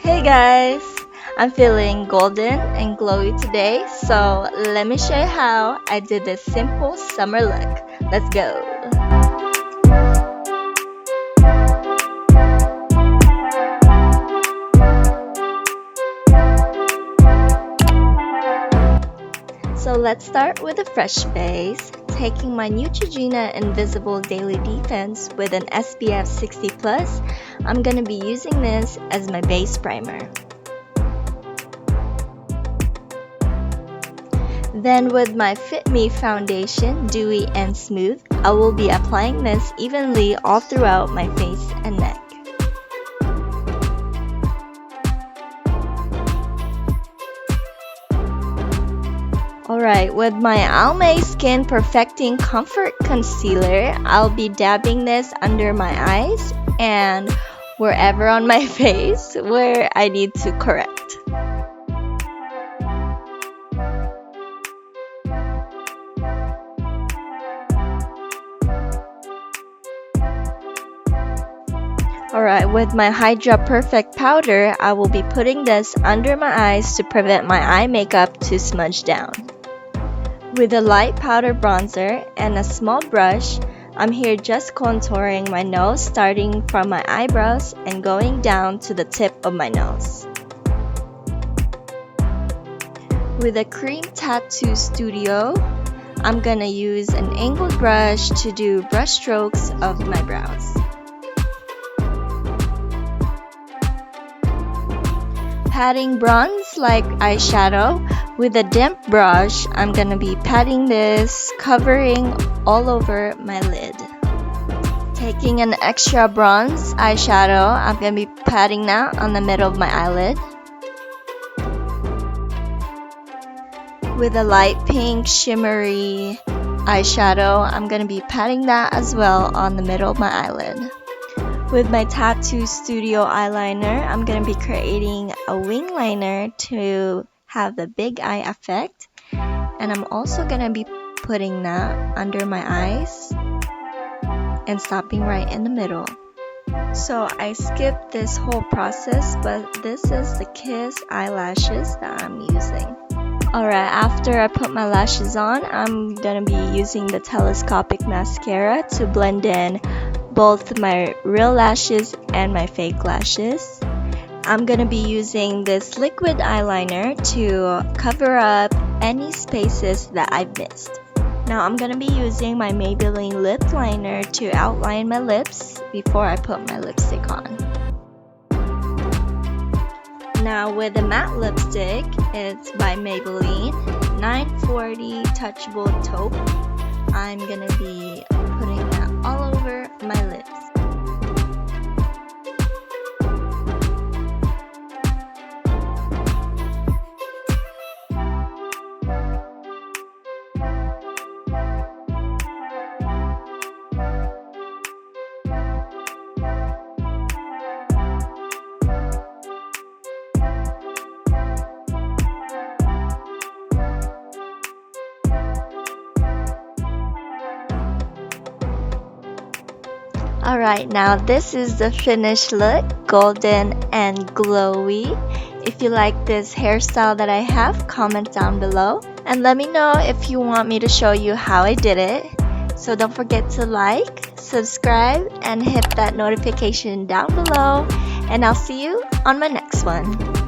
Hey guys! I'm feeling golden and glowy today, so let me show you how I did this simple summer look. Let's go! So let's start with a fresh base, taking my Neutrogena Invisible Daily Defense with an SPF 60+. I'm gonna be using this as my base primer. Then with my Fit Me foundation, dewy and smooth, I will be applying this evenly all throughout my face and neck. Alright, with my Almay Skin Perfecting Comfort Concealer, I'll be dabbing this under my eyes and wherever on my face where I need to correct. Alright, with my Hydra Perfect Powder, I will be putting this under my eyes to prevent my eye makeup to smudge down. With a light powder bronzer and a small brush, I'm here just contouring my nose starting from my eyebrows and going down to the tip of my nose. With a Cream Tattoo Studio, I'm gonna use an angled brush to do brush strokes of my brows. Patting bronze like eyeshadow. With a damp brush, I'm gonna be patting this, covering all over my lid. Taking an extra bronze eyeshadow, I'm gonna be patting that on the middle of my eyelid. With a light pink shimmery eyeshadow, I'm gonna be patting that as well on the middle of my eyelid. With my Tattoo Studio eyeliner, I'm going to be creating a wing liner to have the big eye effect. And I'm also going to be putting that under my eyes and stopping right in the middle. So I skipped this whole process, but this is the Kiss eyelashes that I'm using. Alright, after I put my lashes on, I'm going to be using the telescopic mascara to blend in both my real lashes and my fake lashes. I'm gonna be using this liquid eyeliner to cover up any spaces that I've missed. Now I'm gonna be using my Maybelline lip liner to outline my lips before I put my lipstick on. Now with the matte lipstick, it's by Maybelline 940 Touchable Taupe. I'm gonna be putting that all over my lips. Alright, now this is the finished look, golden and glowy. If you like this hairstyle that I have, comment down below. And let me know if you want me to show you how I did it. So don't forget to like, subscribe, and hit that notification down below. And I'll see you on my next one.